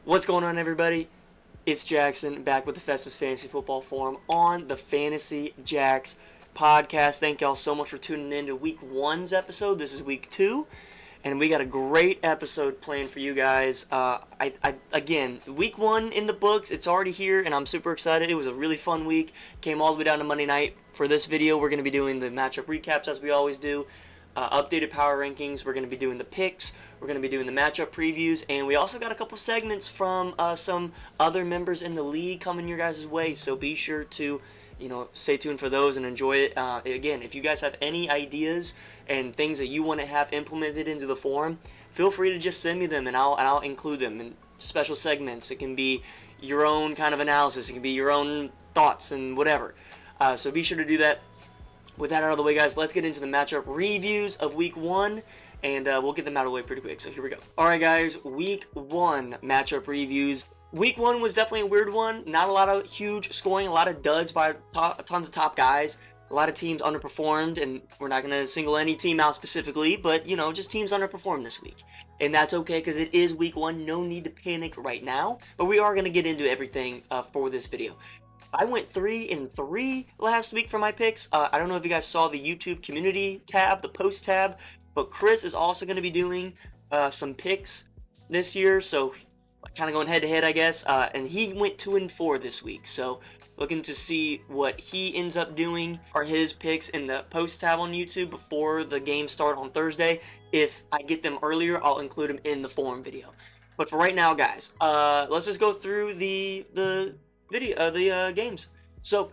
What's going on, everybody? It's Jackson back with the Festus Fantasy Football Forum on the Fantasy Jacks podcast. Thank y'all so much for tuning in to Week 1's episode. This is Week 2, and we got a great episode planned for you guys. Again, Week 1 in the books. It's already here, and I'm super excited. It was a really fun week. Came all the way down to Monday night. For this video, we're going to be doing the matchup recaps as we always do. Updated power rankings. We're going to be doing the picks. We're going to be doing the matchup previews, and we also got a couple segments from some other members in the league coming your guys' way. So be sure to, stay tuned for those and enjoy it. Again, if you guys have any ideas and things that you want to have implemented into the forum, feel free to just send me them, and I'll include them in special segments. It can be your own kind of analysis. It can be your own thoughts and whatever. So be sure to do that. With that out of the way, guys, let's get into the matchup reviews of Week 1, and we'll get them out of the way pretty quick, so here we go. Alright, guys, Week 1 matchup reviews. Week 1 was definitely a weird one. Not a lot of huge scoring, a lot of duds by tons of top guys. A lot of teams underperformed, and we're not going to single any team out specifically, but, just teams underperformed this week. And that's okay, because it is Week 1. No need to panic right now, but we are going to get into everything for this video. I went 3-3 last week for my picks. I don't know if you guys saw the YouTube community tab, the post tab, but Chris is also going to be doing some picks this year, so kind of going head to head, I guess. And he went 2-4 this week, so looking to see what he ends up doing are his picks in the post tab on YouTube before the games start on Thursday. If I get them earlier, I'll include them in the forum video. But for right now, guys, let's just go through the games. So,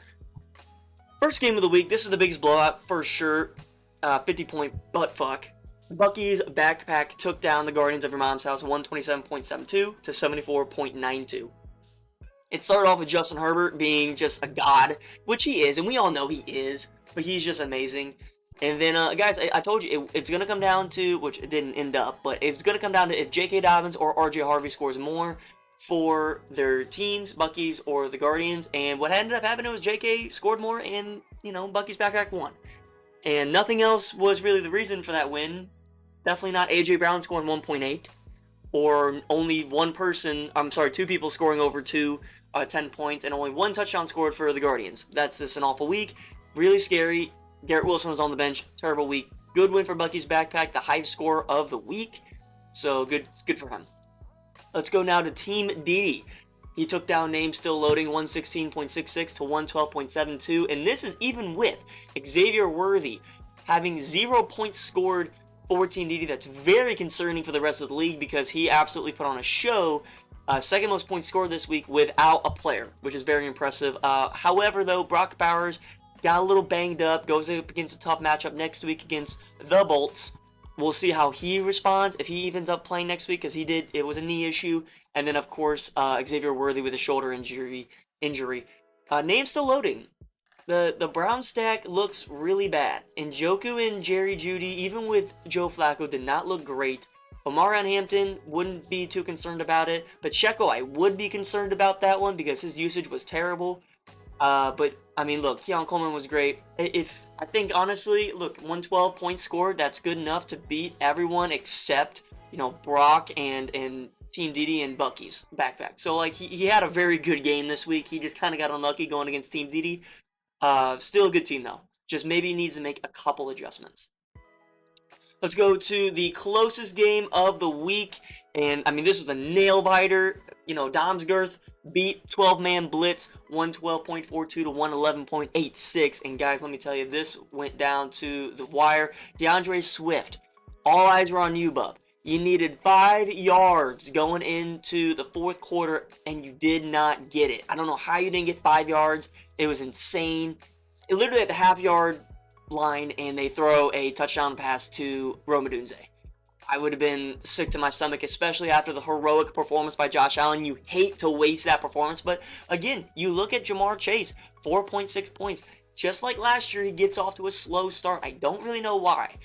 first game of the week, this is the biggest blowout for sure. 50-point buttfuck. Bucky's backpack took down the Guardians of Your Mom's House 127.72 to 74.92. It started off with Justin Herbert being just a god, which he is, and we all know he is, but he's just amazing. And then, guys, I told you, it's going to come down to, which it didn't end up, but it's going to come down to if J.K. Dobbins or R.J. Harvey scores more for their teams, Bucky's or the Guardians. And what ended up happening was J.K. scored more, and, Bucky's backpack won. And nothing else was really the reason for that win. Definitely not A.J. Brown scoring 1.8, or only two people scoring over 10 points, and only one touchdown scored for the Guardians. That's just an awful week. Really scary. Garrett Wilson was on the bench. Terrible week. Good win for Bucky's backpack, the high score of the week. So good for him. Let's go now to Team Didi. He took down names still loading 116.66 to 112.72, and this is even with Xavier Worthy having 0 points scored for Team Didi. That's very concerning for the rest of the league because he absolutely put on a show. Second most points scored this week without a player, which is very impressive. However, though, Brock Bowers got a little banged up, goes up against a tough matchup next week against the Bolts. We'll see how he responds, if he ends up playing next week, because it was a knee issue. And then, of course, Xavier Worthy with a shoulder injury. Names still loading. The Brown stack looks really bad. Njoku and Jerry Jeudy, even with Joe Flacco, did not look great. Omarion Hampton, wouldn't be too concerned about it. But Checo, I would be concerned about that one because his usage was terrible. But, I mean, look, Keon Coleman was great. I think, honestly, look, 112 points scored, that's good enough to beat everyone except, Brock and Team Didi and Bucky's backpack. So, like, he had a very good game this week. He just kind of got unlucky going against Team Didi. Still a good team, though. Just maybe needs to make a couple adjustments. Let's go to the closest game of the week. And, I mean, this was a nail-biter. Domsgirth beat 12-man blitz 112.42 to 111.86. And, guys, let me tell you, this went down to the wire. DeAndre Swift, all eyes were on you, bub. You needed 5 yards going into the fourth quarter, and you did not get it. I don't know how you didn't get 5 yards. It was insane. It literally at the half-yard line, and they throw a touchdown pass to Rome Odunze. I would have been sick to my stomach, especially after the heroic performance by Josh Allen. You hate to waste that performance, but again, you look at Jamar Chase, 4.6 points. Just like last year, he gets off to a slow start. I don't really know why.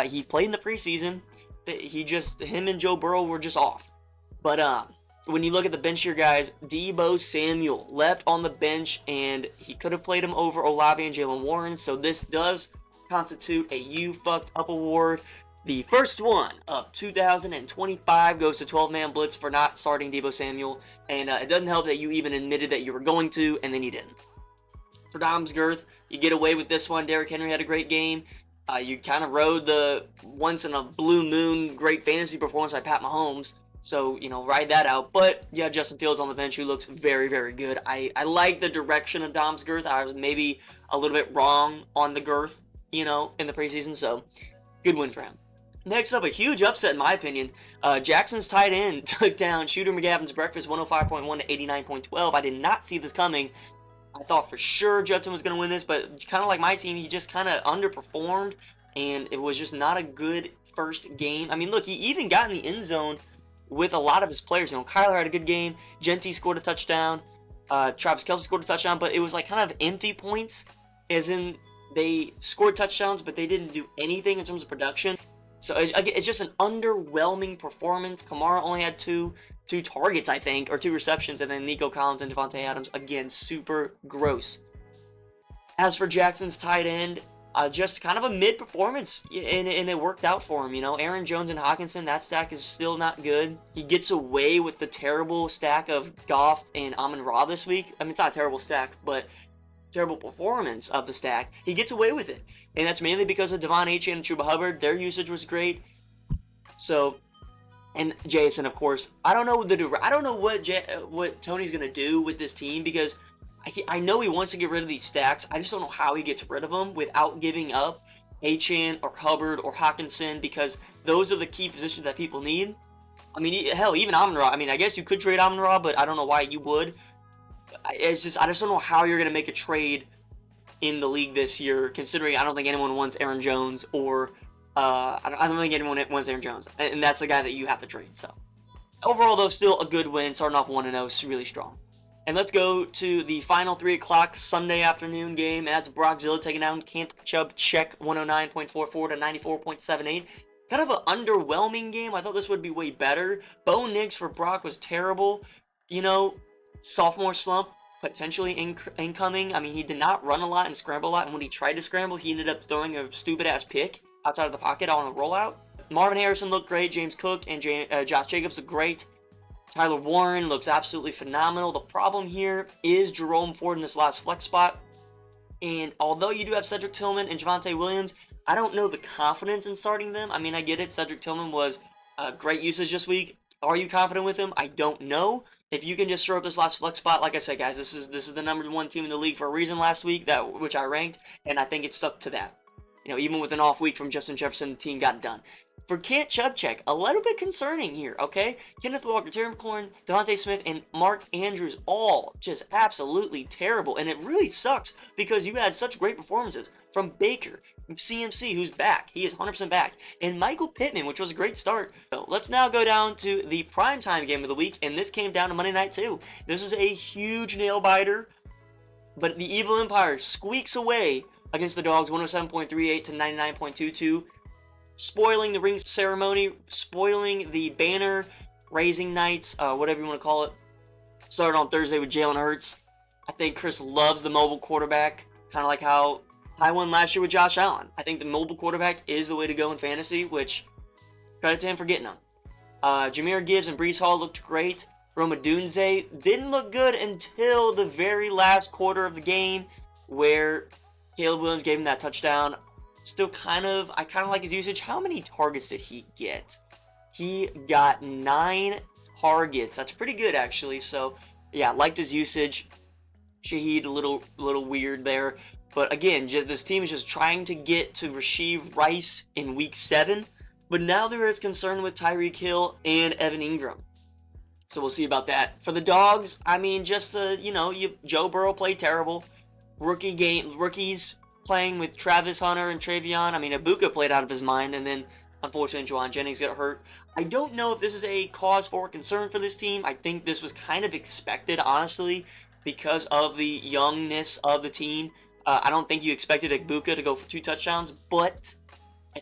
He played in the preseason. Him and Joe Burrow were just off. But when you look at the bench here, guys, Deebo Samuel left on the bench, and he could have played him over Olave and Jalen Warren, so this does constitute a you fucked up award. The first one of 2025 goes to 12-man blitz for not starting Deebo Samuel, and it doesn't help that you even admitted that you were going to, and then you didn't. For Dom's girth, you get away with this one. Derrick Henry had a great game. You kind of rode the once-in-a-blue-moon great fantasy performance by Pat Mahomes, so, ride that out. But, yeah, Justin Fields on the bench, who looks very, very good. I like the direction of Dom's girth. I was maybe a little bit wrong on the girth, in the preseason, so good win for him. Next up, a huge upset in my opinion. Jackson's tight end took down Shooter McGavin's breakfast 105.1 to 89.12. I did not see this coming. I thought for sure Judson was going to win this, but kind of like my team, he just kind of underperformed, and it was just not a good first game. I mean, look, he even got in the end zone with a lot of his players. Kyler had a good game. Genty scored a touchdown. Travis Kelce scored a touchdown, but it was like kind of empty points, as in they scored touchdowns, but they didn't do anything in terms of production. So it's just an underwhelming performance. Kamara only had two targets, I think, or 2 receptions, and then Nico Collins and Devontae Adams, again, super gross. As for Jackson's tight end, just kind of a mid-performance, and it worked out for him, Aaron Jones and Hawkinson, that stack is still not good. He gets away with the terrible stack of Goff and Amon-Ra this week. I mean, it's not a terrible stack, but terrible performance of the stack. He gets away with it, and that's mainly because of Devon Achane and Chuba Hubbard. Their usage was great. So, and Jason, of course. I don't know what Tony's gonna do with this team, because I know he wants to get rid of these stacks. I just don't know how he gets rid of them without giving up Achane or Hubbard or Hawkinson, because those are the key positions that people need. I mean, hell, even Amon-Ra. I mean, I guess you could trade Amon-Ra, but I don't know why you would. I just don't know how you're going to make a trade in the league this year, considering I don't think anyone wants Aaron Jones, or I don't think anyone wants Aaron Jones, and that's the guy that you have to trade. So overall, though, still a good win, starting off 1-0, really strong. And let's go to the final 3 o'clock Sunday afternoon game, and that's Brockzilla taking down Can't Chubb Check 109.44 to 94.78. Kind of an underwhelming game. I thought this would be way better. Bo Nix for Brock was terrible. Sophomore slump potentially incoming. I mean, he did not run a lot and scramble a lot, and when he tried to scramble, he ended up throwing a stupid-ass pick outside of the pocket on a rollout. Marvin Harrison looked great. James Cook and Josh Jacobs looked great. Tyler Warren looks absolutely phenomenal. The problem here is Jerome Ford in this last flex spot, and although you do have Cedric Tillman and Javonte Williams, I don't know the confidence in starting them. I mean, I get it. Cedric Tillman was great usage this week. Are you confident with him? I don't know. If you can just throw up this last flex spot, like I said, guys, this is the #1 team in the league for a reason last week, which I ranked, and I think it stuck to that. Even with an off week from Justin Jefferson, the team got it done. For Can't Chubb Check, a little bit concerning here, okay? Kenneth Walker, Terry McLaurin, Devontae Smith, and Mark Andrews all just absolutely terrible, and it really sucks because you had such great performances from Baker, CMC, who's back. He is 100% back. And Michael Pittman, which was a great start. So let's now go down to the primetime game of the week, and this came down to Monday night too. This is a huge nail biter, but the Evil Empire squeaks away against the Dogs, 107.38 to 99.22, spoiling the ring ceremony, spoiling the banner raising nights, whatever you want to call it. Started on Thursday with Jalen Hurts. I think Chris loves the mobile quarterback, kind of like how I won last year with Josh Allen. I think the mobile quarterback is the way to go in fantasy, which credit to him for getting them. Jahmyr Gibbs and Breece Hall looked great. Rome Odunze didn't look good until the very last quarter of the game, where Caleb Williams gave him that touchdown. Still I kind of like his usage. How many targets did he get? He got 9 targets. That's pretty good, actually. So, yeah, liked his usage. Shaheed, a little weird there. But again, this team is just trying to get to Rashee Rice in week 7. But now there is concern with Tyreek Hill and Evan Ingram. So we'll see about that. For the Dogs, I mean, just, Joe Burrow played terrible. Rookies playing with Travis Hunter and Travion. I mean, Ibuka played out of his mind, and then, unfortunately, Juwan Jennings got hurt. I don't know if this is a cause for concern for this team. I think this was kind of expected, honestly, because of the youngness of the team. I don't think you expected Ibuka to go for 2 touchdowns, but I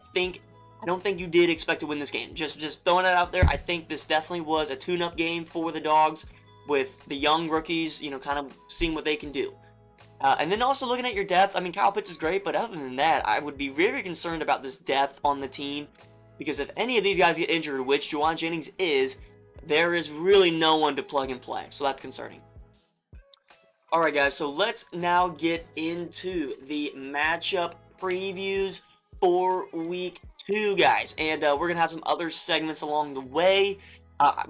don't think you did expect to win this game. Just throwing it out there, I think this definitely was a tune-up game for the Dogs, with the young rookies, kind of seeing what they can do. And then also looking at your depth, I mean, Kyle Pitts is great, but other than that, I would be very concerned about this depth on the team. because if any of these guys get injured, which Juwan Jennings is, there is really no one to plug and play, so that's concerning. Alright guys, so let's now get into the matchup previews for week 2, guys, and we're going to have some other segments along the way.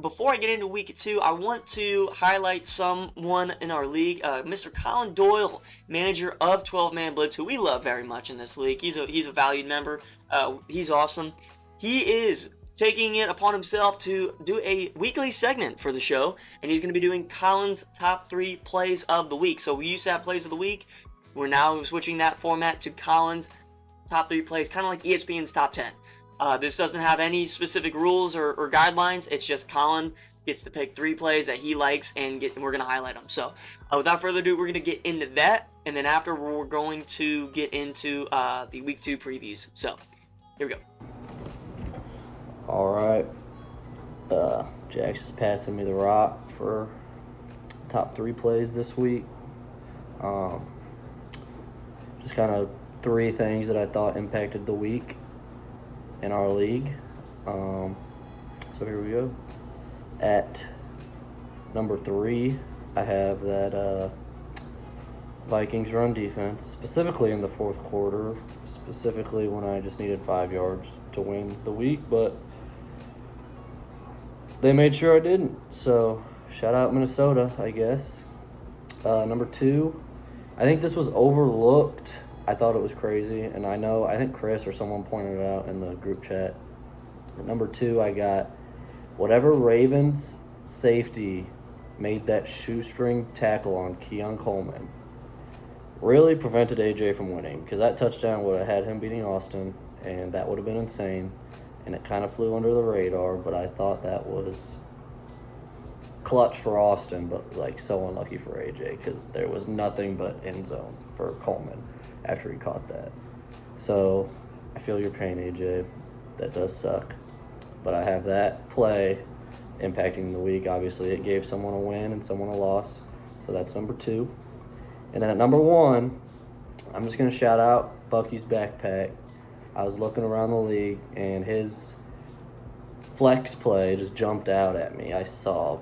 Before I get into week 2, I want to highlight someone in our league, Mr. Colin Doyle, manager of 12-Man Blitz, who we love very much in this league. He's a valued member. He's awesome. He is taking it upon himself to do a weekly segment for the show, and he's going to be doing Colin's top 3 plays of the week. So we used to have plays of the week. We're now switching that format to Colin's top 3 plays, kind of like ESPN's top 10. This doesn't have any specific rules or guidelines. It's just Colin gets to pick 3 plays that he likes, and we're going to highlight them. So without further ado, we're going to get into that, and then after we're going to get into the week 2 previews. So here we go. All right. Jax is passing me the rock for top 3 plays this week. Just kind of 3 things that I thought impacted the week in our league. So here we go. At number 3, I have that Vikings run defense, specifically in the 4th quarter, specifically when I just needed 5 yards to win the week, but they made sure I didn't. So shout out Minnesota, I guess. Number 2, I think this was overlooked. I thought it was crazy, and I think Chris or someone pointed it out in the group chat. At number 2, I got whatever Ravens safety made that shoestring tackle on Keon Coleman really prevented AJ from winning, because that touchdown would have had him beating Austin, and that would have been insane, and it kind of flew under the radar, but I thought that was clutch for Austin, but like so unlucky for AJ, because there was nothing but end zone for Coleman after he caught that. So I feel your pain, AJ. That does suck. But I have that play impacting the week. Obviously, it gave someone a win and someone a loss. So that's number 2. And then at number 1, I'm just going to shout out Bucky's backpack. I was looking around the league, and his flex play just jumped out at me. I saw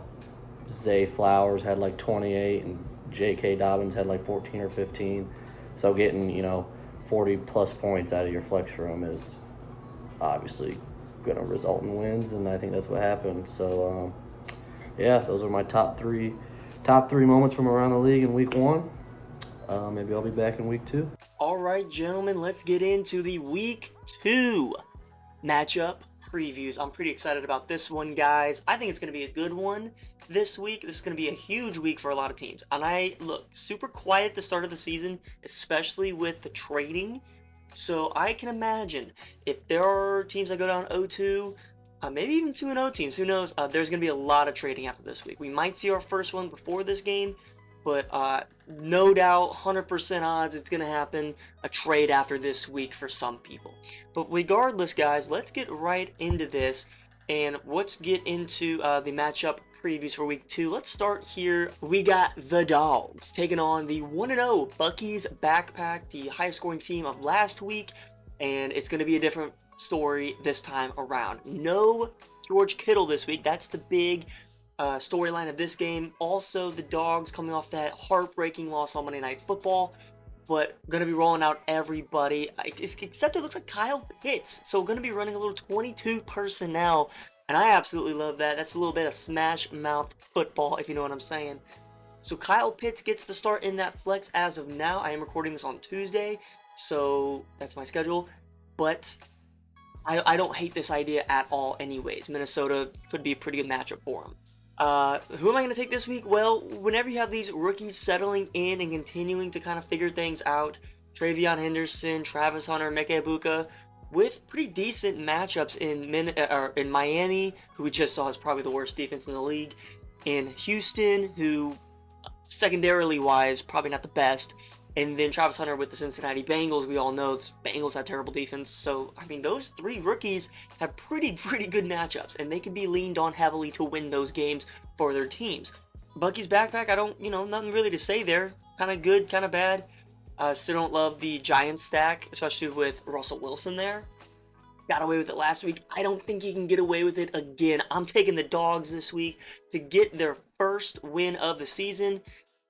Zay Flowers had like 28, and J.K. Dobbins had like 14 or 15. So getting, 40-plus points out of your flex room is obviously going to result in wins, and I think that's what happened. So, yeah, those are my top three moments from around the league in week 1. Maybe I'll be back in week 2. All right, gentlemen, let's get into the week 2 matchup previews. I'm pretty excited about this one, guys. I think it's going to be a good one this week. This is going to be a huge week for a lot of teams. And I look super quiet at the start of the season, especially with the trading. So I can imagine if there are teams that go down 0-2, maybe even 2-0 teams, who knows, there's going to be a lot of trading after this week. We might see our first one before this game, but no doubt, 100% odds it's going to happen, a trade after this week for some people. But regardless, guys, let's get right into this, and let's get into the matchup previews for week 2. Let's start here. We got the Dogs taking on the 1-0 Bucky's Backpack, the highest scoring team of last week, and it's going to be a different story this time around. No George Kittle this week. That's the big storyline of this game. Also, the Dogs coming off that heartbreaking loss on Monday Night Football, but going to be rolling out everybody, except it looks like Kyle Pitts. So we're going to be running a little 22 personnel, and I absolutely love that. That's a little bit of smash mouth football, if you know what I'm saying. So Kyle Pitts gets to start in that flex as of now. I am recording this on Tuesday, so that's my schedule, but I don't hate this idea at all anyways. Minnesota could be a pretty good matchup for him. Who am I going to take this week? Well, whenever you have these rookies settling in and continuing to kind of figure things out, Travion Henderson, Travis Hunter, Meke Ibuka, with pretty decent matchups in Miami, who we just saw is probably the worst defense in the league, in Houston, who secondarily wise, probably not the best, and then Travis Hunter with the Cincinnati Bengals. We all know the Bengals have terrible defense, so I mean those 3 rookies have pretty good matchups, and they can be leaned on heavily to win those games for their teams. Bucky's Backpack, I don't, nothing really to say there. Kind of good, kind of bad. Still don't love the Giants stack, especially with Russell Wilson there. got away with it last week. I don't think he can get away with it again. I'm taking the Dogs this week to get their first win of the season.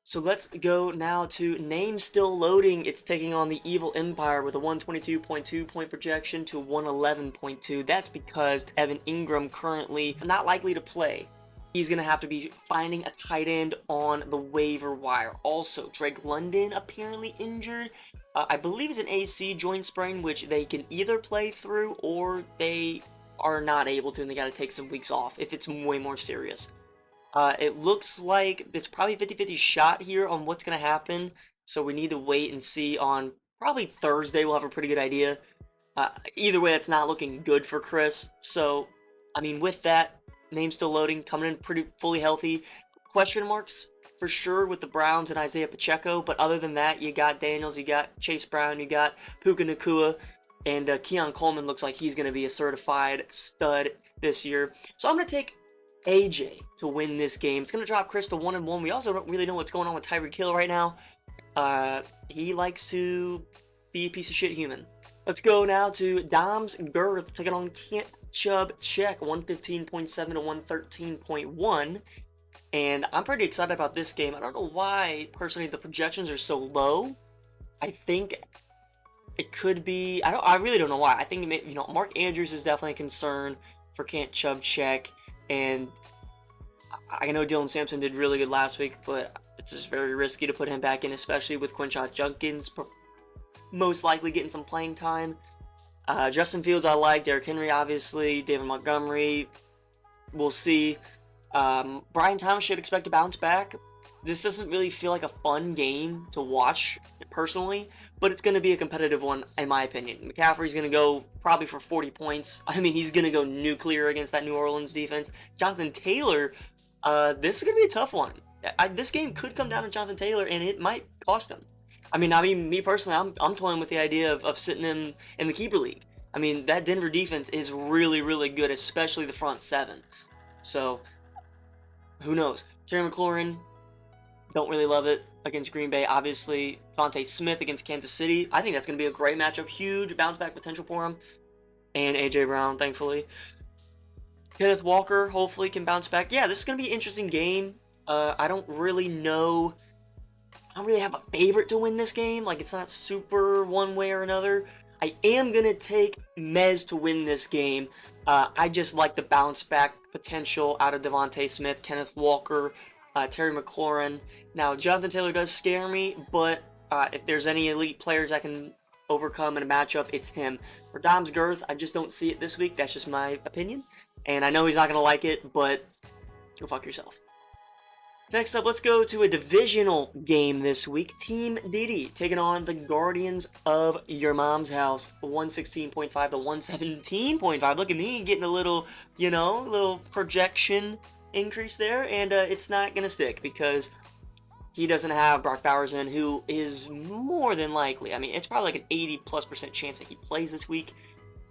So let's go now to Name Still Loading. It's taking on the Evil Empire with a 122.2 point projection to 111.2. That's because Evan Ingram currently not likely to play. He's going to have to be finding a tight end on the waiver wire. Also, Drake London apparently injured. I believe it's an AC joint sprain, which they can either play through or they are not able to and they got to take some weeks off if it's way more serious. It looks like there's probably a 50-50 shot here on what's going to happen. So we need to wait and see on probably Thursday. We'll have a pretty good idea. Either way, it's not looking good for Chris. So, I mean, with that, Name Still Loading, coming in pretty fully healthy. Question marks for sure with the Browns and Isaiah Pacheco, but other than that, you got Daniels, you got Chase Brown, you got Puka Nacua, and Keon Coleman looks like he's going to be a certified stud this year. So I'm going to take AJ to win this game. It's going to drop Chris to 1-1. We also don't really know what's going on with Tyreek Hill right now. He likes to be a piece of shit human. Let's go now to Dom's Girth, taking on Kent Chubb Check, 115.7 to 113.1. And I'm pretty excited about this game. I don't know why, personally, the projections are so low. I think it could be, I really don't know why. I think, Mark Andrews is definitely a concern for Kent Chubb Check. And I know Dylan Sampson did really good last week, but it's just very risky to put him back in, especially with Quinshon Judkins most likely getting some playing time. Justin Fields I like, Derrick Henry obviously, David Montgomery, we'll see. Brian Thomas should expect to bounce back. This doesn't really feel like a fun game to watch personally, but it's going to be a competitive one in my opinion. McCaffrey's going to go probably for 40 points. I mean, he's going to go nuclear against that New Orleans defense. Jonathan Taylor, this is going to be a tough one. This game could come down to Jonathan Taylor, and it might cost him. I mean, me personally, I'm toying with the idea of sitting him in the keeper league. I mean, that Denver defense is really, really good, especially the front seven. So, who knows? Terry McLaurin, don't really love it against Green Bay. Obviously, Devontae Smith against Kansas City. I think that's going to be a great matchup. Huge bounce back potential for him. And A.J. Brown, thankfully. Kenneth Walker, hopefully, can bounce back. Yeah, this is going to be an interesting game. I don't really know. I don't really have a favorite to win this game. Like, it's not super one way or another. I am going to take Mez to win this game. I just like the bounce back potential out of Devontae Smith, Kenneth Walker, Terry McLaurin. Now, Jonathan Taylor does scare me, but if there's any elite players I can overcome in a matchup, it's him. For Dom's Girth, I just don't see it this week. That's just my opinion. And I know he's not going to like it, but go fuck yourself. Next up, let's go to a divisional game this week. Team Diddy taking on the Guardians of Your Mom's House. 116.5 to 117.5. Look at me getting a little, little projection increase there. And it's not going to stick because he doesn't have Brock Bowers in, who is more than likely. I mean, it's probably like an 80+% chance that he plays this week.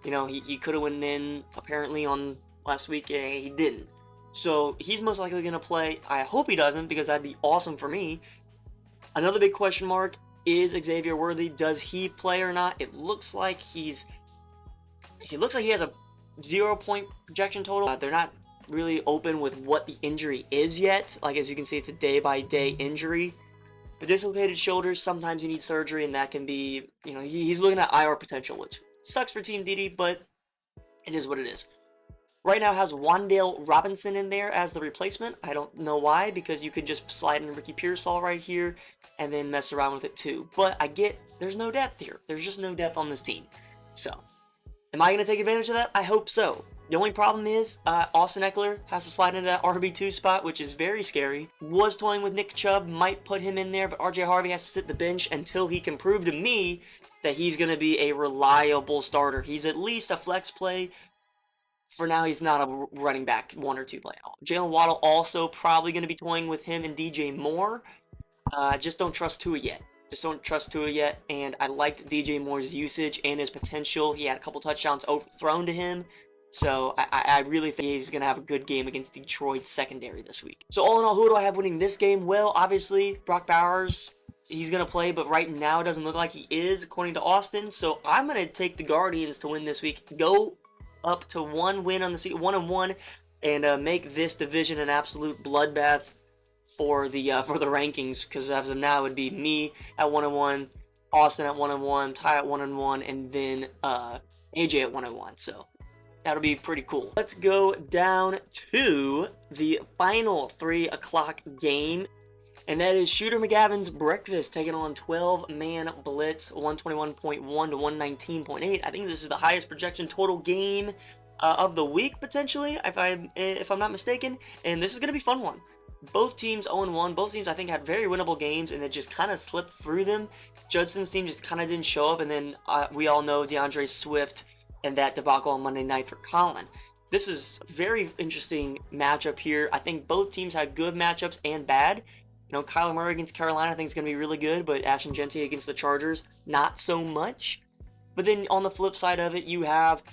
He could have went in apparently on last week. He didn't. So he's most likely going to play. I hope he doesn't because that'd be awesome for me. Another big question mark is Xavier Worthy. Does he play or not? It looks like he has a 0-point projection total. They're not really open with what the injury is yet. Like, as you can see, it's a day-by-day injury. The dislocated shoulders, sometimes you need surgery, and that can be, he's looking at IR potential, which sucks for Team Diddy, but it is what it is. Right now has Wan'Dale Robinson in there as the replacement. I don't know why, because you could just slide in Ricky Pearsall right here and then mess around with it too. But I get there's no depth here. There's just no depth on this team. So, am I going to take advantage of that? I hope so. The only problem is Austin Eckler has to slide into that RB2 spot, which is very scary. Was toying with Nick Chubb, might put him in there, but RJ Harvey has to sit the bench until he can prove to me that he's going to be a reliable starter. He's at least a flex play. For now, he's not a running back 1 or 2 play at all. Jalen Waddle also probably going to be toying with him and DJ Moore. Just don't trust Tua yet. And I liked DJ Moore's usage and his potential. He had a couple touchdowns overthrown to him. So I really think he's going to have a good game against Detroit's secondary this week. So all in all, who do I have winning this game? Well, obviously, Brock Bowers. he's going to play, but right now it doesn't look like he is, according to Austin. So I'm going to take the Guardians to win this week. Go up to 1 win on the season, 1-1, and make this division an absolute bloodbath for the rankings. Because as of now, it would be me at 1-1, Austin at 1-1, Ty at 1-1, and then AJ at 1-1. So that'll be pretty cool. Let's go down to the final 3 o'clock game. And that is Shooter McGavin's Breakfast taking on 12-man Blitz, 121.1 to 119.8. I think this is the highest projection total game of the week, potentially, if I'm not mistaken. And this is going to be a fun one. Both teams 0-1. Both teams, I think, had very winnable games, and it just kind of slipped through them. Judson's team just kind of didn't show up, and then we all know DeAndre Swift and that debacle on Monday night for Colin. This is a very interesting matchup here. I think both teams had good matchups and bad. You know, Kyler Murray against Carolina I think is going to be really good, but Ashton Genty against the Chargers, not so much. But then on the flip side of it, you have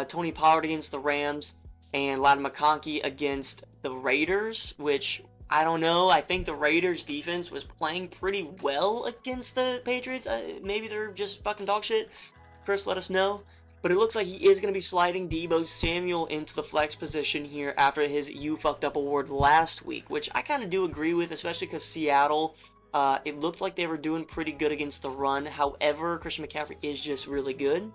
Tony Pollard against the Rams and Ladd McConkey against the Raiders, which I don't know. I think the Raiders defense was playing pretty well against the Patriots. Maybe they're just fucking dog shit. Chris, let us know. But it looks like he is going to be sliding Deebo Samuel into the flex position here after his You Fucked Up award last week, which I kind of do agree with, especially because Seattle, it looked like they were doing pretty good against the run. However, Christian McCaffrey is just really good.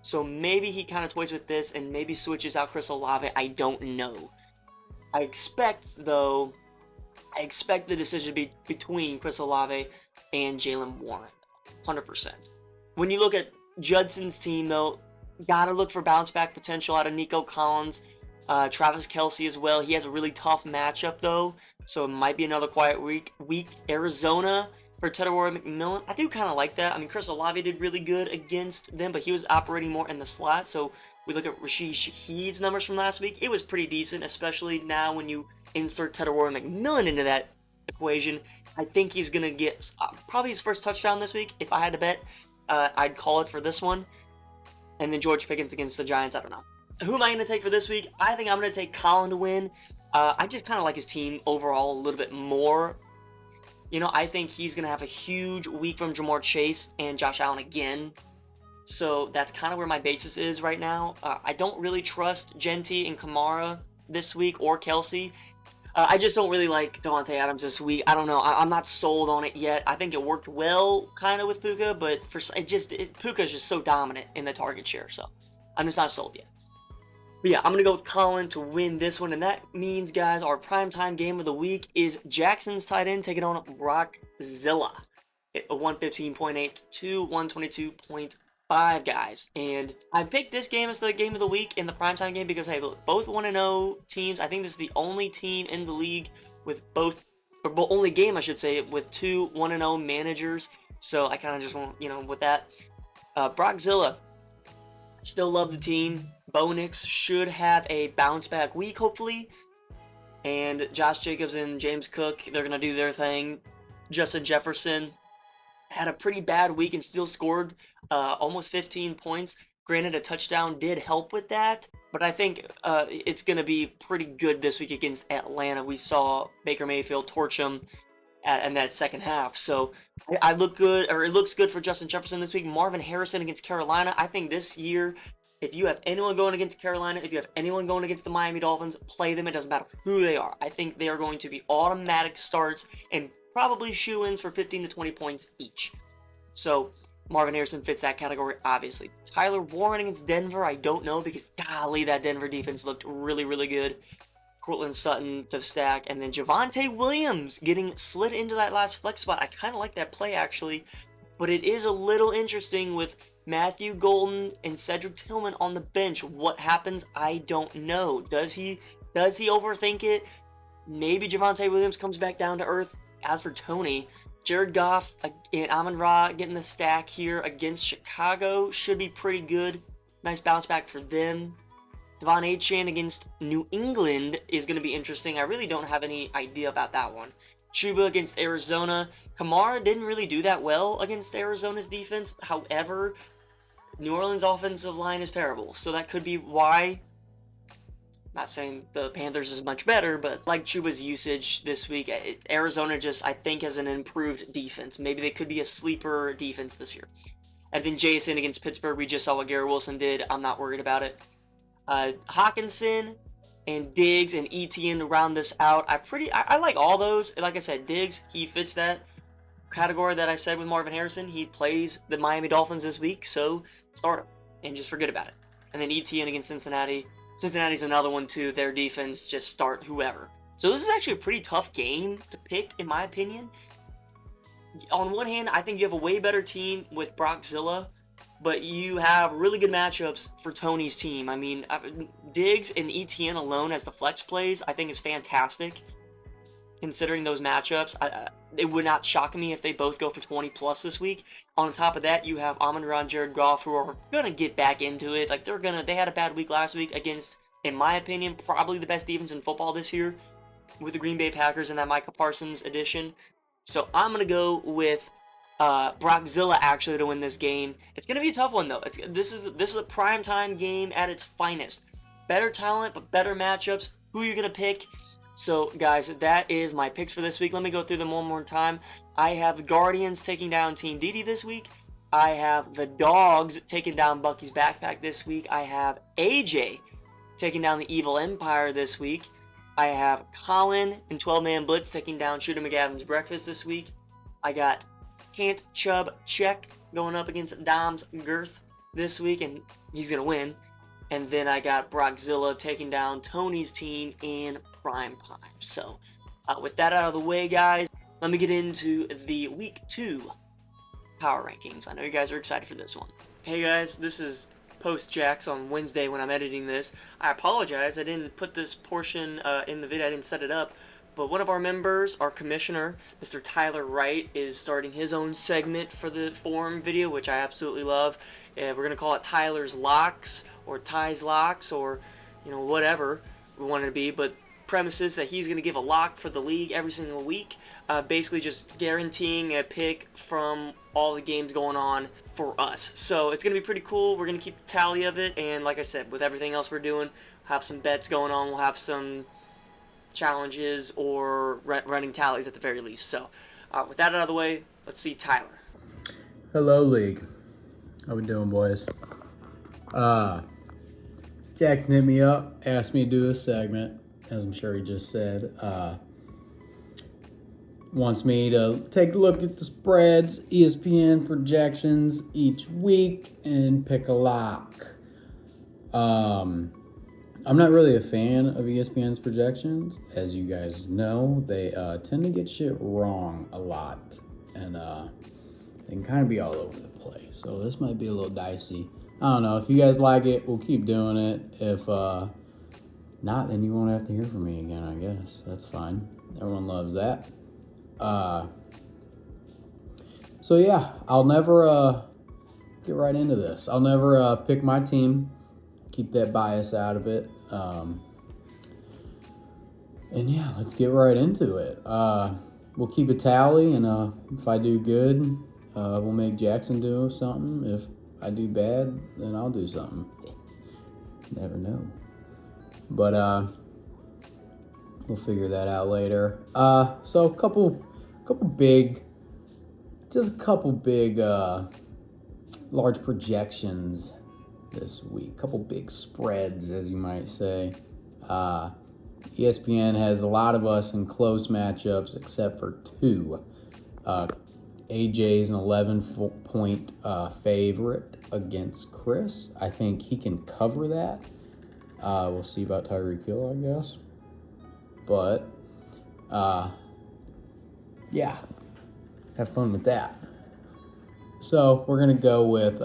So maybe he kind of toys with this and maybe switches out Chris Olave. I don't know. I expect the decision to be between Chris Olave and Jaylen Warren, 100%. When you look at Judson's team, though, gotta look for bounce back potential out of Nico Collins, Travis Kelce as well. He has a really tough matchup though, so it might be another quiet week. Arizona for Teddy McMillan. I do kind of like that. I mean, Chris Olave did really good against them, but he was operating more in the slot. So we look at Rashid Shaheed's numbers from last week. It was pretty decent, especially now when you insert Teddy McMillan into that equation. I think he's gonna get probably his first touchdown this week. If I had to bet, I'd call it for this one. And then George Pickens against the Giants, I don't know. Who am I going to take for this week? I think I'm going to take Colin to win. I just kind of like his team overall a little bit more. You know, I think he's going to have a huge week from Jamar Chase and Josh Allen again. So that's kind of where my basis is right now. I don't really trust Genty and Kamara this week or Kelce. I just don't really like Davante Adams this week. I don't know. I'm not sold on it yet. I think it worked well kind of with Puka, but Puka is just so dominant in the target share, so I'm just not sold yet. But yeah, I'm going to go with Colin to win this one, and that means, guys, our primetime game of the week is Jackson's tight end taking on Brockzilla at 115.8 to 122.5, guys. And I picked this game as the game of the week in the primetime game because, hey, look, both 1-0 teams. I think this is the only team in the league with only game, I should say, with 2 1-0 managers. So I kind of just want, with that. Brockzilla, still love the team. Bo Nix should have a bounce back week, hopefully. And Josh Jacobs and James Cook, they're going to do their thing. Justin Jefferson had a pretty bad week and still scored almost 15 points. Granted, a touchdown did help with that, but I think it's going to be pretty good this week against Atlanta. We saw Baker Mayfield torch them in that second half. So it looks good for Justin Jefferson this week. Marvin Harrison against Carolina. I think this year, if you have anyone going against Carolina, if you have anyone going against the Miami Dolphins, play them. It doesn't matter who they are. I think they are going to be automatic starts and probably shoe-ins for 15 to 20 points each. So Marvin Harrison fits that category, obviously. Tyler Warren against Denver, I don't know, because golly, that Denver defense looked really, really good. Cortland Sutton to stack, and then Javonte Williams getting slid into that last flex spot. I kind of like that play, actually, but it is a little interesting with Matthew Golden and Cedric Tillman on the bench. What happens? I don't know. Does he overthink it? Maybe Javonte Williams comes back down to earth. As for Tony, Jared Goff and Amon-Ra getting the stack here against Chicago should be pretty good. Nice bounce back for them. Devon Achane against New England is going to be interesting. I really don't have any idea about that one. Chuba against Arizona. Kamara didn't really do that well against Arizona's defense. However, New Orleans' offensive line is terrible, so that could be why. Not saying the Panthers is much better, but like Chuba's usage this week, Arizona just, I think, has an improved defense. Maybe they could be a sleeper defense this year. And then Jason against Pittsburgh, we just saw what Garrett Wilson did. I'm not worried about it. Hawkinson and Diggs and ETN to round this out. I like all those. Like I said, Diggs, he fits that category that I said with Marvin Harrison. He plays the Miami Dolphins this week, so start him and just forget about it. And then ETN against Cincinnati. Cincinnati's another one too. Their defense, just start whoever. So this is actually a pretty tough game to pick, in my opinion. On one hand, I think you have a way better team with Brockzilla, but you have really good matchups for Tony's team. I mean, Diggs and ETN alone as the flex plays, I think is fantastic. Considering those matchups, it would not shock me if they both go for 20 plus this week. On top of that, you have Amon-Ra and Jared Goff, who are gonna get back into it. Like they had a bad week last week against, in my opinion, probably the best defense in football this year, with the Green Bay Packers and that Micah Parsons edition. So I'm gonna go with Brockzilla actually to win this game. It's gonna be a tough one though. This is a primetime game at its finest. Better talent, but better matchups. Who are you gonna pick? So guys, that is my picks for this week. Let me go through them one more time. I have the Guardians taking down Team Didi this week. I have the Dogs taking down Bucky's Backpack this week. I have AJ taking down the Evil Empire this week. I have Colin and 12-Man Blitz taking down Shooter McAdams' Breakfast this week. I got Can't Chub Check going up against Dom's Girth this week, and he's going to win. And then I got Brockzilla taking down Tony's team in prime time. So, with that out of the way, guys, let me get into the Week 2 power rankings. I know you guys are excited for this one. Hey guys, this is post-Jacks on Wednesday when I'm editing this. I apologize, I didn't put this portion in the video, I didn't set it up. But one of our members, our commissioner, Mr. Tyler Wright, is starting his own segment for the forum video, which I absolutely love. We're going to call it Tyler's Locks, or Ty's Locks, or, whatever we want it to be. But premise is that he's going to give a lock for the league every single week, basically just guaranteeing a pick from all the games going on for us. So it's going to be pretty cool. We're going to keep a tally of it, and like I said, with everything else we're doing, we'll have some bets going on, we'll have some challenges or running tallies at the very least. So with that out of the way, let's see Tyler. Hello, League. How we doing, boys? Jackson hit me up, asked me to do a segment, as I'm sure he just said. Wants me to take a look at the spreads, ESPN projections each week, and pick a lock. I'm not really a fan of ESPN's projections. As you guys know, they tend to get shit wrong a lot, and they can kind of be all over the place. So this might be a little dicey. I don't know. If you guys like it, we'll keep doing it. If not, then you won't have to hear from me again, I guess. That's fine. Everyone loves that. So yeah, I'll never get right into this. I'll never pick my team. Keep that bias out of it. And yeah, let's get right into it. We'll keep a tally, and if I do good, we'll make Jackson do something. If I do bad, then I'll do something. Never know. But we'll figure that out later. So a couple big large projections this week. Couple big spreads, as you might say. ESPN has a lot of us in close matchups except for two. AJ's an 11-point favorite against Chris. I think he can cover that. We'll see about Tyreek Hill, I guess. But, yeah, have fun with that. So we're going to go with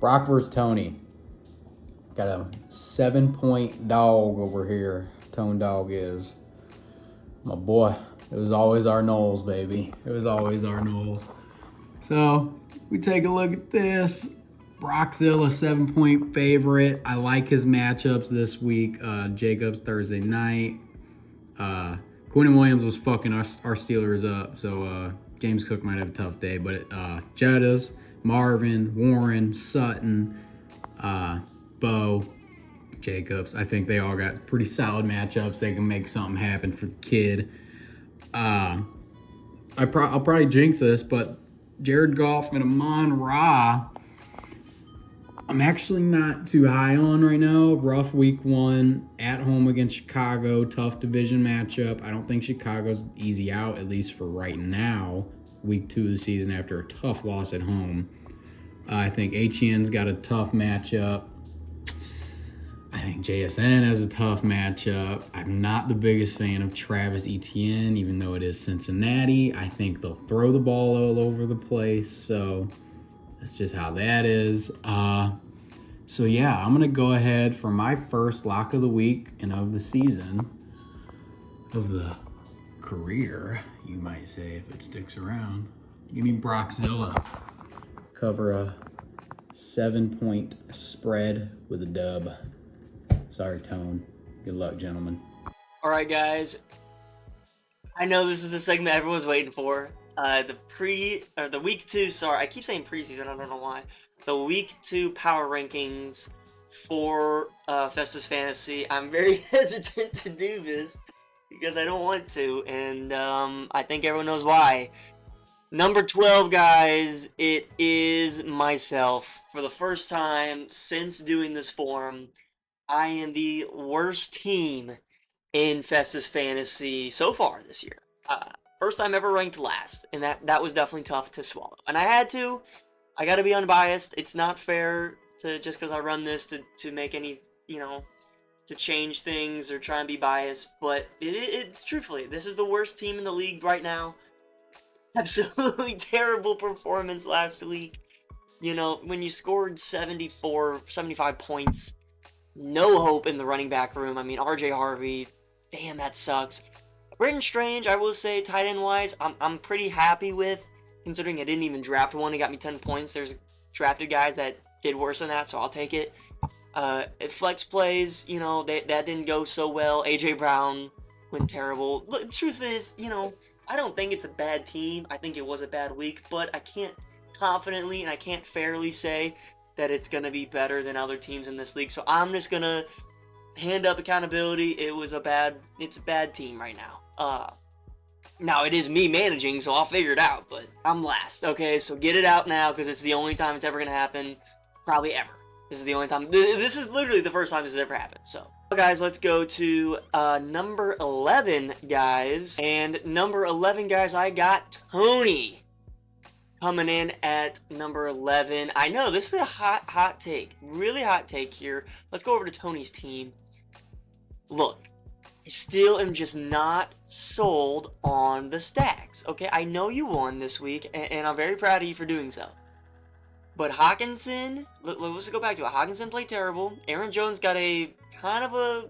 Brock versus Tony. Got a 7-point dog over here. Tone Dog is. My boy. It was always our Knowles, baby. It was always our Knowles. So we take a look at this. Brockzilla, 7-point favorite. I like his matchups this week. Jacobs Thursday night. Quentin Williams was fucking our Steelers up. So James Cook might have a tough day. But Jettas, Marvin, Warren, Sutton, Bo, Jacobs. I think they all got pretty solid matchups. They can make something happen for the kid. I'll probably jinx this, but Jared Goff and Amon Ra, I'm actually not too high on right now. Rough week 1 at home against Chicago. Tough division matchup. I don't think Chicago's easy out, at least for right now. Week 2 of the season after a tough loss at home. I think Etienne's got a tough matchup. I think JSN has a tough matchup. I'm not the biggest fan of Travis Etienne, even though it is Cincinnati. I think they'll throw the ball all over the place. So that's just how that is. So yeah, I'm going to go ahead for my first lock of the week and of the season, of the career, you might say, if it sticks around. Give me Brockzilla. Cover a 7-point spread with a dub. Sorry, Tone. Good luck, gentlemen. All right, guys. I know this is the segment everyone's waiting for. The week 2. Sorry, I keep saying preseason. I don't know why. The week 2 power rankings for Festus Fantasy. I'm very hesitant to do this because I don't want to, and I think everyone knows why. Number 12, guys. It is myself. For the first time since doing this forum, I am the worst team in Festus Fantasy so far this year. First time ever ranked last, and that was definitely tough to swallow. And I had to. I gotta be unbiased. It's not fair to just because I run this to make any, to change things or try and be biased. But it's truthfully, this is the worst team in the league right now. Absolutely terrible performance last week. When you scored 75 points, no hope in the running back room. I mean, RJ Harvey, damn, that sucks. Britton Strange, I will say, tight end wise, I'm pretty happy with, considering I didn't even draft one. He got me 10 points. There's drafted guys that did worse than that, so I'll take it. Flex plays, that didn't go so well. AJ Brown went terrible. But the truth is, I don't think it's a bad team. I think it was a bad week, but I can't confidently and I can't fairly say that it's going to be better than other teams in this league. So I'm just going to hand up accountability. It's a bad team right now. Now it is me managing, so I'll figure it out, but I'm last. Okay, so get it out now because it's the only time it's ever going to happen. Probably ever. This is the only time. This is literally the first time this has ever happened, so. Guys, let's go to number 11, guys. And number 11, guys, I got Tony coming in at number 11. I know, this is a hot take. Really hot take here. Let's go over to Tony's team. Look, I still am just not sold on the stacks, okay? I know you won this week, and I'm very proud of you for doing so. But Hawkinson, let's go back to it. Hawkinson played terrible. Aaron Jones got a kind of a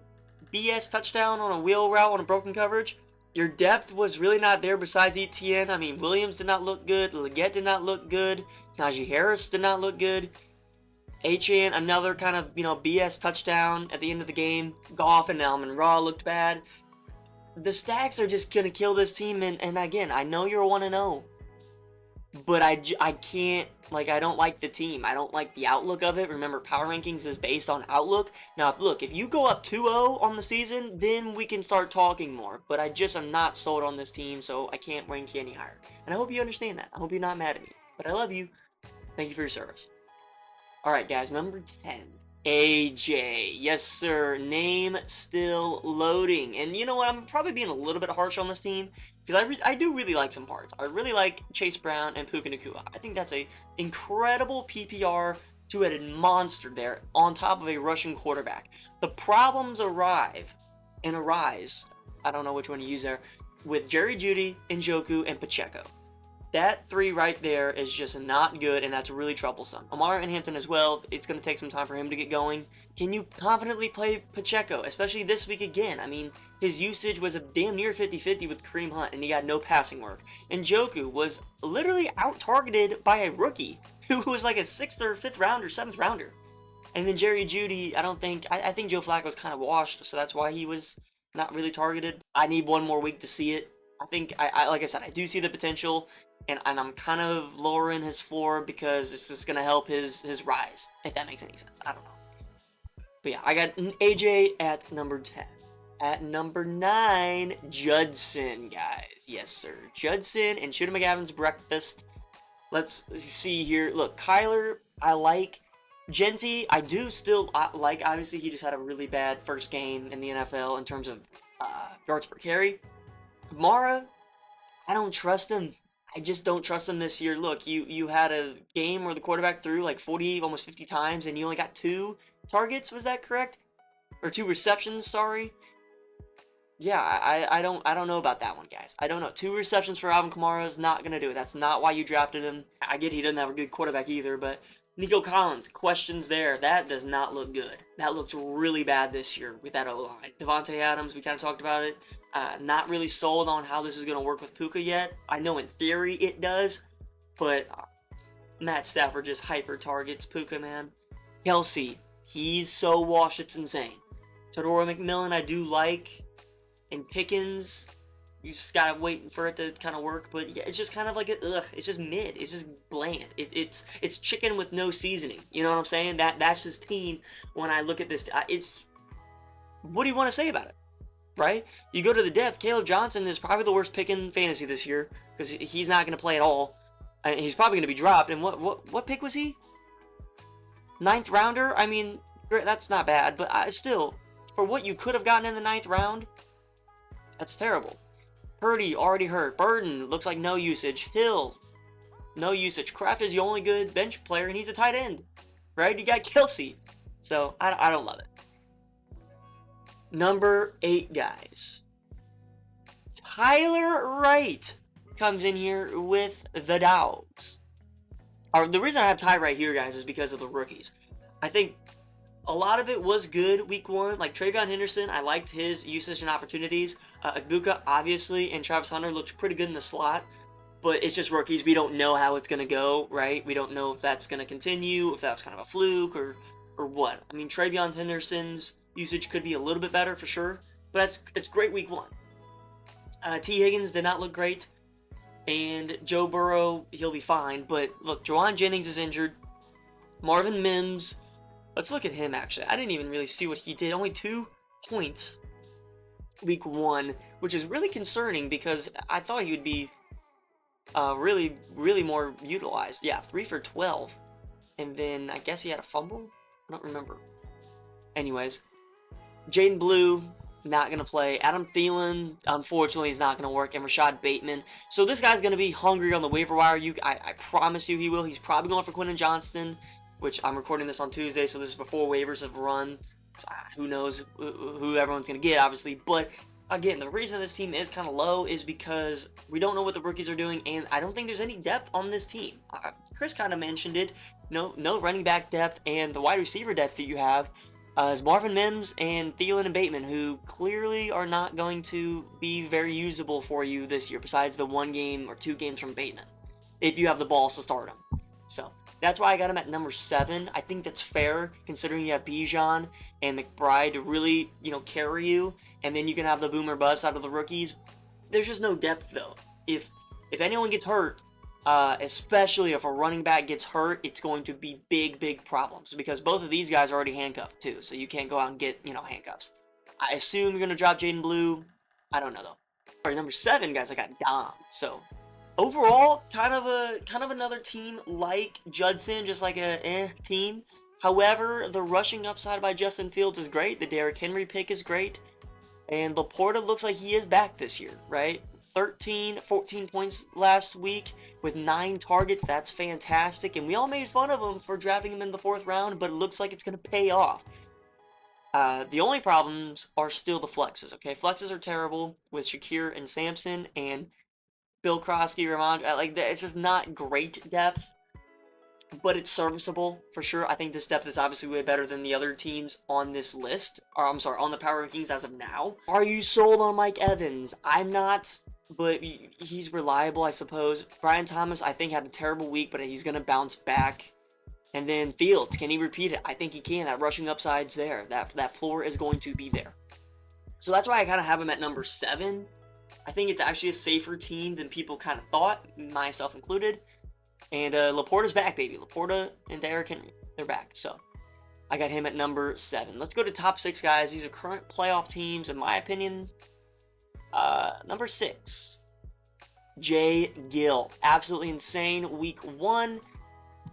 BS touchdown on a wheel route on a broken coverage. Your depth was really not there besides Etienne. I mean, Williams did not look good. Leggett did not look good. Najee Harris did not look good. Etienne, another kind of, BS touchdown at the end of the game. Goff and Amon-Ra looked bad. The stacks are just going to kill this team. And again, I know you're 1-0. But I can't, I don't like the team. I don't like the outlook of it. Remember, power rankings is based on outlook. Now, if you go up 2-0 on the season, then we can start talking more. But I just am not sold on this team, so I can't rank you any higher. And I hope you understand that. I hope you're not mad at me. But I love you. Thank you for your service. Alright, guys, number 10. AJ. Yes, sir. Name still loading. And you know what? I'm probably being a little bit harsh on this team. Because I do really like some parts. I really like Chase Brown and Puka Nacua. I think that's a incredible PPR two-headed monster there on top of a Russian quarterback. The problems arise, I don't know which one to use there, with Jerry Jeudy, Njoku, and Pacheco. That three right there is just not good, and that's really troublesome. Amari and Hampton as well, it's going to take some time for him to get going. Can you confidently play Pacheco, especially this week again? I mean, his usage was a damn near 50-50 with Kareem Hunt, and he got no passing work. And Njoku was literally out-targeted by a rookie, who was like a 6th or 5th rounder, 7th rounder. And then Jerry Jeudy, I think Joe Flacco's kind of washed, so that's why he was not really targeted. I need one more week to see it. I think, like I said, I do see the potential. And I'm kind of lowering his floor because it's just going to help his rise, if that makes any sense. I don't know. But yeah, I got AJ at number 10. At number 9, Judson, guys. Yes, sir. Judson and Shooter McGavin's breakfast. Let's see here. Look, Kyler, I like. Genty, I do still like. Obviously, he just had a really bad first game in the NFL in terms of yards per carry. Kamara, I don't trust him. I just don't trust him this year. Look, you had a game where the quarterback threw like 40, almost 50 times, and you only got 2 targets. Was that correct? Or 2 receptions? Sorry. Yeah, I don't know about that one, guys. I don't know. 2 receptions for Alvin Kamara is not gonna do it. That's not why you drafted him. I get he doesn't have a good quarterback either, but Nico Collins, questions there. That does not look good. That looks really bad this year with that O-line. Devontae Adams, we kind of talked about it. Not really sold on how this is going to work with Puka yet. I know in theory it does, but Matt Stafford just hyper targets Puka, man. Kelsey, he's so washed, it's insane. Tadora McMillan, I do like. And Pickens, you just gotta wait for it to kind of work, but yeah, it's just kind of like it's just mid, it's just bland. It's chicken with no seasoning. You know what I'm saying? That's his team. When I look at this, it's what do you want to say about it, right? You go to the depth. Caleb Johnson is probably the worst pick in fantasy this year because he's not going to play at all. And he's probably going to be dropped. And what pick was he? 9th rounder. I mean, that's not bad, but still, for what you could have gotten in the 9th round, that's terrible. Purdy, already hurt. Burden, looks like no usage. Hill, no usage. Kraft is the only good bench player, and he's a tight end, right? You got Kelsey. So, I don't love it. Number 8, guys. Tyler Wright comes in here with the Dogs. The reason I have Ty right here, guys, is because of the rookies. I think a lot of it was good week 1. Like Travion Henderson, I liked his usage and opportunities. Ibuka, obviously, and Travis Hunter looked pretty good in the slot. But it's just rookies. We don't know how it's going to go, right? We don't know if that's going to continue, if that's kind of a fluke, or what. I mean, Travion Henderson's usage could be a little bit better for sure. But it's great week 1. T. Higgins did not look great. And Joe Burrow, he'll be fine. But look, Juwan Jennings is injured. Marvin Mims. Let's look at him, actually. I didn't even really see what he did. Only 2 points week 1, which is really concerning because I thought he would be really, really more utilized. Yeah, 3 for 12. And then I guess he had a fumble? I don't remember. Anyways, Jaden Blue, not going to play. Adam Thielen, unfortunately, is not going to work. And Rashad Bateman. So this guy's going to be hungry on the waiver wire. I promise you he will. He's probably going for Quentin Johnston, which I'm recording this on Tuesday, so this is before waivers have run. So, who knows who everyone's going to get, obviously. But, again, the reason this team is kind of low is because we don't know what the rookies are doing, and I don't think there's any depth on this team. Chris kind of mentioned it. No running back depth, and the wide receiver depth that you have is Marvin Mims and Thielen and Bateman, who clearly are not going to be very usable for you this year, besides the 1 game or 2 games from Bateman, if you have the balls to start him. So that's why I got him at number 7. I think that's fair, considering you have Bijan and McBride to really, carry you, and then you can have the boomer bust out of the rookies. There's just no depth, though. If anyone gets hurt, especially if a running back gets hurt, it's going to be big problems, because both of these guys are already handcuffed, too, so you can't go out and get, handcuffs. I assume you're going to drop Jaden Blue. I don't know, though. All right, number 7, guys, I got Dom, so overall, kind of another team like Judson, just like a team. However, the rushing upside by Justin Fields is great. The Derrick Henry pick is great. And Laporta looks like he is back this year, right? 14 points last week with 9 targets. That's fantastic. And we all made fun of him for drafting him in the 4th round, but it looks like it's going to pay off. The only problems are still the flexes, okay? Flexes are terrible with Shakir and Sampson and Bill Krosky, Ramondre. Like, it's just not great depth, but it's serviceable for sure. I think this depth is obviously way better than the other teams on this list. Or, I'm sorry, on the power rankings as of now. Are you sold on Mike Evans? I'm not, but he's reliable, I suppose. Brian Thomas, I think, had a terrible week, but he's going to bounce back. And then Fields, can he repeat it? I think he can. That rushing upside's there. That floor is going to be there. So that's why I kind of have him at number 7. I think it's actually a safer team than people kind of thought, myself included. And Laporta's back, baby. Laporta and Derrick Henry, they're back. So I got him at number 7. Let's go to top 6, guys. These are current playoff teams, in my opinion. Number 6, Jay Gill. Absolutely insane week 1.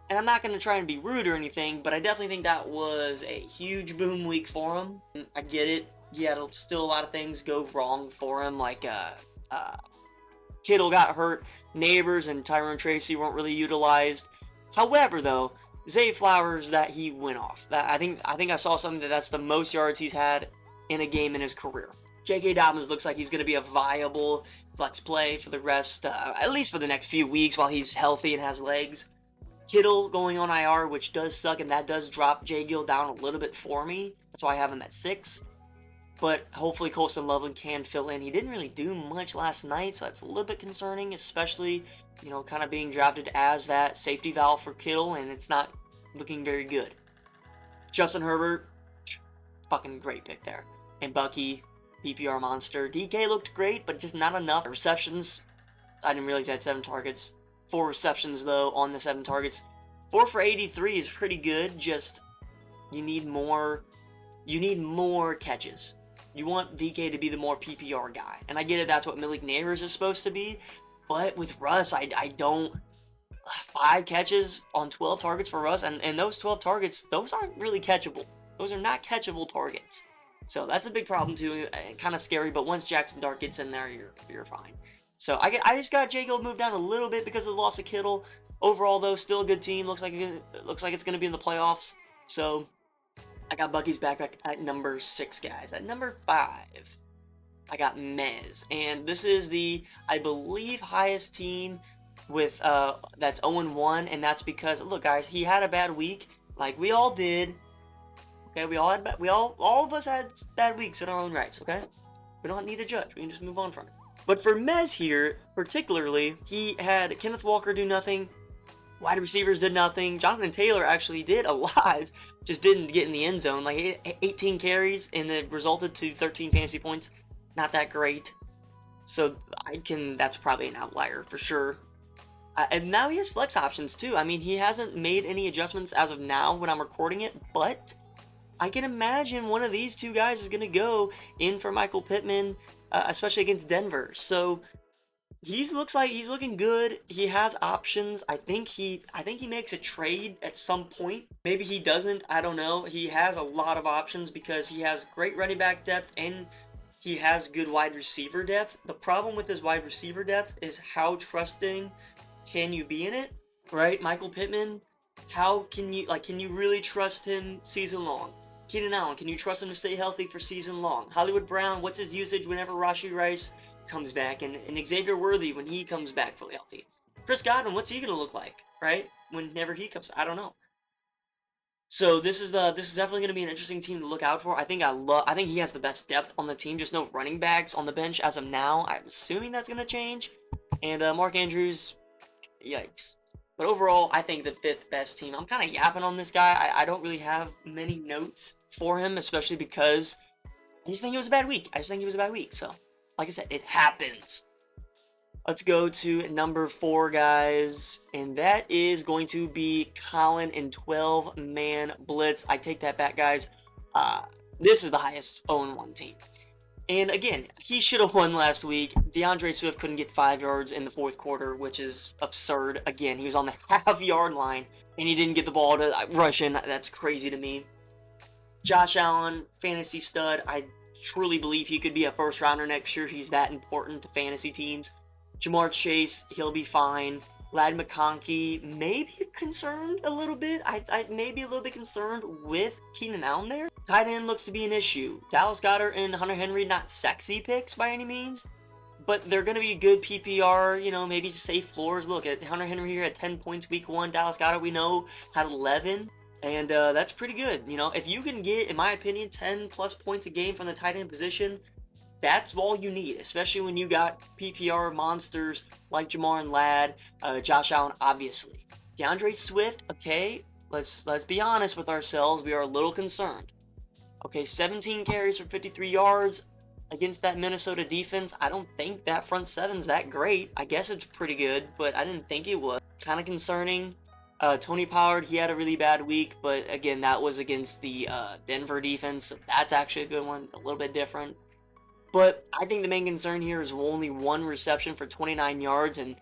And I'm not going to try and be rude or anything, but I definitely think that was a huge boom week for him. I get it. Yeah, still a lot of things go wrong for him, like Kittle got hurt, Neighbors and Tyrone Tracy weren't really utilized. However, though, Zay Flowers, that he went off. That I think I saw something that's the most yards he's had in a game in his career. J.K. Dobbins looks like he's going to be a viable flex play for the rest, at least for the next few weeks while he's healthy and has legs. Kittle going on IR, which does suck, and that does drop Jay Gill down a little bit for me. That's why I have him at 6. But hopefully Colson Loveland can fill in. He didn't really do much last night, so that's a little bit concerning, especially, kind of being drafted as that safety valve for Kittle, and it's not looking very good. Justin Herbert, fucking great pick there. And Bucky, PPR monster. DK looked great, but just not enough. Receptions, I didn't realize he had 7 targets. 4 receptions, though, on the 7 targets. 4 for 83 is pretty good, just you need more catches. You want DK to be the more PPR guy. And I get it, that's what Malik Neighbors is supposed to be. But with Russ, I don't... 5 catches on 12 targets for Russ, and those 12 targets, those aren't really catchable. Those are not catchable targets. So that's a big problem too, kind of scary, but once Jackson Dart gets in there, you're fine. So I just got Jay Gill moved down a little bit because of the loss of Kittle. Overall, though, still a good team. Looks like it's going to be in the playoffs. So I got Bucky's back at number 6, guys. At number 5, I got Mez. And this is the, I believe, highest team with that's 0-1. And that's because, look, guys, he had a bad week. Like we all did. Okay, all of us had bad weeks in our own rights, okay? We don't need to judge. We can just move on from it. But for Mez here, particularly, he had Kenneth Walker do nothing. Wide receivers did nothing. Jonathan Taylor actually did a lot, just didn't get in the end zone. Like 18 carries, and it resulted to 13 fantasy points. Not that great. So that's probably an outlier for sure. And now he has flex options too. I mean, he hasn't made any adjustments as of now when I'm recording it, but I can imagine one of these 2 guys is going to go in for Michael Pittman, especially against Denver. So looks like he's looking good. He has options. I think he makes a trade at some point. Maybe he doesn't. I don't know. He has a lot of options because he has great running back depth and he has good wide receiver depth. The problem with his wide receiver depth is how trusting can you be in it, right? Michael Pittman, how can you really trust him season long? Keenan Allen, can you trust him to stay healthy for season long? Hollywood Brown, what's his usage whenever Rashee Rice comes back? And Xavier Worthy when he comes back fully healthy? Chris Godwin, what's he going to look like, right? Whenever he comes back? I don't know. So this is definitely going to be an interesting team to look out for. I think he has the best depth on the team. Just no running backs on the bench as of now. I'm assuming that's going to change. And Mark Andrews, yikes. But overall, I think the 5th best team. I'm kind of yapping on this guy. I don't really have many notes for him, especially because I just think it was a bad week. So, like I said, it happens. Let's go to number 4, guys. And that is going to be Colin in 12-man blitz. I take that back, guys. This is the highest 0-1 team. And again, he should have won last week. DeAndre Swift couldn't get 5 yards in the 4th quarter, which is absurd. Again, he was on the half-yard line, and he didn't get the ball to rush in. That's crazy to me. Josh Allen, fantasy stud. I truly believe he could be a first-rounder next year. He's that important to fantasy teams. Jamar Chase, he'll be fine. Ladd McConkey, maybe concerned a little bit. I may be a little bit concerned with Keenan Allen there. Tight end looks to be an issue. Dallas Goedert and Hunter Henry, not sexy picks by any means, but they're going to be good PPR, maybe safe floors. Look at Hunter Henry here at 10 points week 1. Dallas Goedert, we know, had 11, and that's pretty good. If you can get, in my opinion, 10-plus points a game from the tight end position, that's all you need, especially when you got PPR monsters like Jamar and Ladd, Josh Allen, obviously. DeAndre Swift, okay, let's be honest with ourselves. We are a little concerned. Okay, 17 carries for 53 yards against that Minnesota defense. I don't think that front seven's that great. I guess it's pretty good, but I didn't think it was. Kind of concerning. Tony Pollard, he had a really bad week, but again, that was against the Denver defense. So that's actually a good one, a little bit different. But I think the main concern here is only one reception for 29 yards, and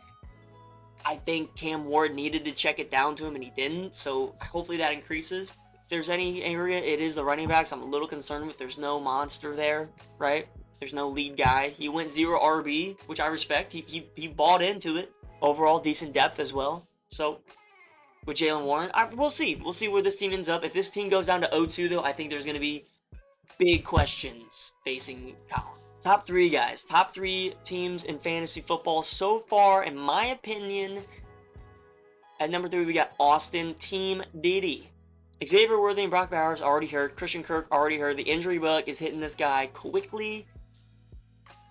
I think Cam Ward needed to check it down to him, and he didn't. So hopefully that increases. If there's any area, it is the running backs. I'm a little concerned with. There's no monster there, right? There's no lead guy. He went 0 RB, which I respect. He bought into it. Overall, decent depth as well. So with Jalen Warren, we'll see. We'll see where this team ends up. If this team goes down to 0-2, though, I think there's going to be big questions facing Colin. Top 3, guys. Top 3 teams in fantasy football so far, in my opinion. At number 3, we got Austin Team Diddy. Xavier Worthy and Brock Bowers already hurt. Christian Kirk already hurt. The injury bug is hitting this guy quickly,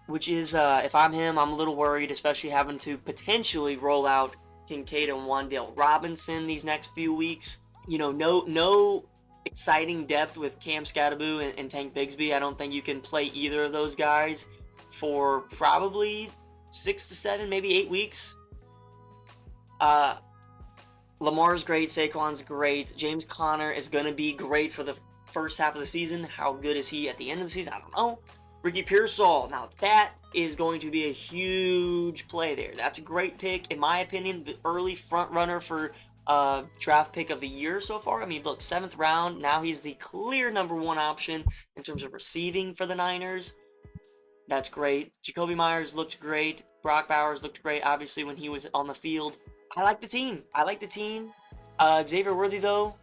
which is, if I'm him, I'm a little worried, especially having to potentially roll out Kincaid and Wan'Dale Robinson these next few weeks. You know, no exciting depth with Cam Skattebo and Tank Bigsby. I don't think you can play either of those guys for probably 6 to 7, maybe 8 weeks. Lamar's great, Saquon's great, James Conner is going to be great for the first half of the season. How good is he at the end of the season? I don't know. Ricky Pearsall, now that is going to be a huge play there. That's a great pick, in my opinion, the early front runner for draft pick of the year so far. I mean, look, 7th round, now he's the clear number 1 option in terms of receiving for the Niners. That's great. Jacoby Myers looked great. Brock Bowers looked great, obviously, when he was on the field. I like the team. Xavier Worthy, though,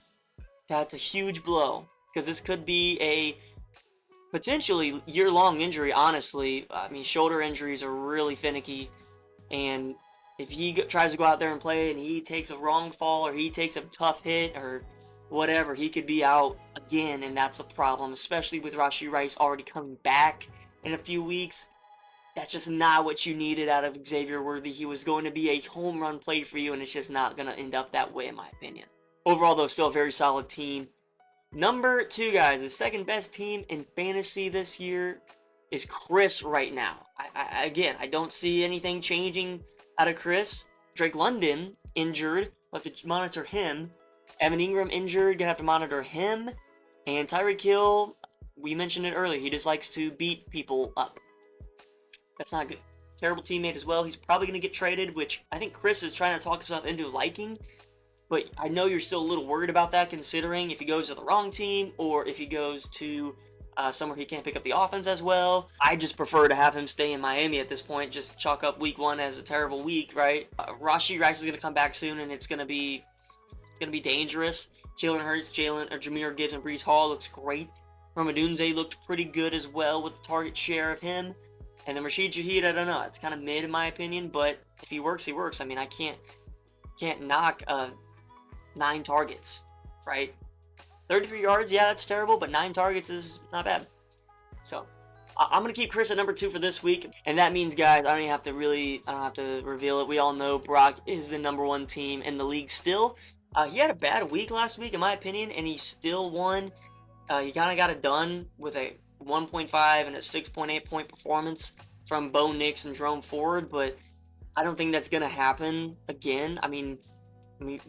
that's a huge blow, because this could be a potentially year-long injury, honestly. I mean, shoulder injuries are really finicky, and if he tries to go out there and play and he takes a wrong fall or he takes a tough hit or whatever, he could be out again, and that's the problem, especially with Rashee Rice already coming back in a few weeks. That's just not what you needed out of Xavier Worthy. He was going to be a home run play for you, and it's just not going to end up that way, in my opinion. Overall, though, still a very solid team. Number 2, guys, the second best team in fantasy this year is Chris right now. Again, I don't see anything changing out of Chris. Drake London, injured. We'll have to monitor him. Evan Ingram, injured. Gonna have to monitor him. And Tyreek Hill, we mentioned it earlier. He just likes to beat people up. That's not good. Terrible teammate as well. He's probably going to get traded, which I think Chris is trying to talk himself into liking. But I know you're still a little worried about that, considering if he goes to the wrong team or if he goes to somewhere he can't pick up the offense as well. I just prefer to have him stay in Miami at this point. Just chalk up week 1 as a terrible week, right? Rashee Rice is going to come back soon, and it's going to be dangerous. Jalen Hurts, Jahmyr Gibbs, and Breece Hall looks great. Ramadunze looked pretty good as well with the target share of him. And then Rashid Shaheed, I don't know. It's kind of mid in my opinion, but if he works, he works. I mean, I can't knock 9 targets, right? 33 yards, yeah, that's terrible, but 9 targets is not bad. So, I'm going to keep Chris at number 2 for this week. And that means, guys, I don't have to reveal it. We all know Brock is the number 1 team in the league still. He had a bad week last week, in my opinion, and he still won. He kind of got it done with a 1.5 and a 6.8 point performance from Bo Nix and Jerome Ford, but I don't think that's going to happen again. I mean,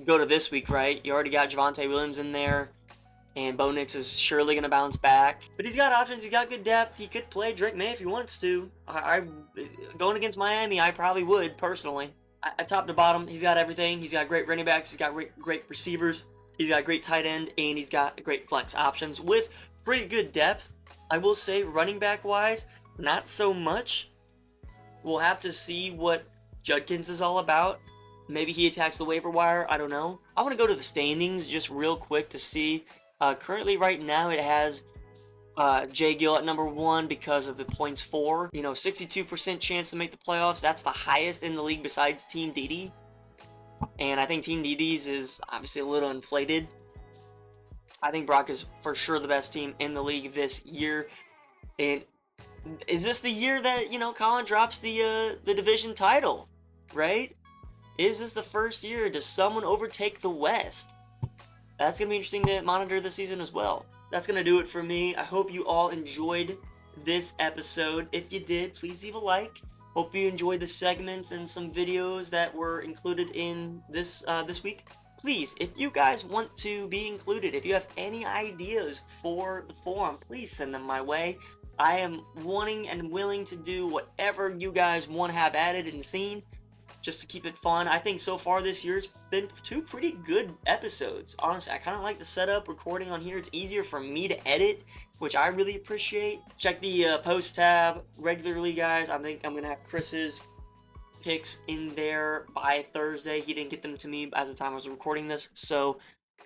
go to this week, right? You already got Javonte Williams in there, and Bo Nix is surely going to bounce back. But he's got options. He's got good depth. He could play Drake May if he wants to. Going against Miami, I probably would, personally. At top to bottom, he's got everything. He's got great running backs. He's got great receivers. He's got great tight end, and he's got great flex options with pretty good depth. I will say, running back-wise, not so much. We'll have to see what Judkins is all about. Maybe he attacks the waiver wire. I don't know. I want to go to the standings just real quick to see. Currently, right now, it has Jay Gill at number 1 because of the points for. 62% chance to make the playoffs. That's the highest in the league besides Team DD. And I think Team DD's is obviously a little inflated. I think Brock is for sure the best team in the league this year. And is this the year that, Colin drops the division title, right? Is this the first year? Does someone overtake the West? That's going to be interesting to monitor this season as well. That's going to do it for me. I hope you all enjoyed this episode. If you did, please leave a like. Hope you enjoyed the segments and some videos that were included in this week. please, if you guys want to be included, if you have any ideas for the forum, please send them my way. I am wanting and willing to do whatever you guys want to have added and seen, just to keep it fun. I think so far this year's been 2 pretty good episodes. Honestly, I kind of like the setup, recording on here. It's easier for me to edit, which I really appreciate. Check the post tab regularly, guys. I think I'm going to have Chris's picks in there by Thursday. He didn't get them to me as the time I was recording this, so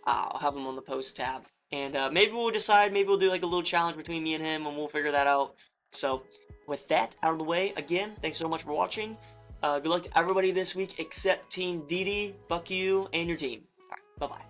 I'll have them on the post tab. And maybe we'll decide, maybe we'll do like a little challenge between me and him, and we'll figure that out. So with that out of the way, again, thanks so much for watching. Good luck to everybody this week except Team DD, fuck you, and your team. Alright, bye-bye.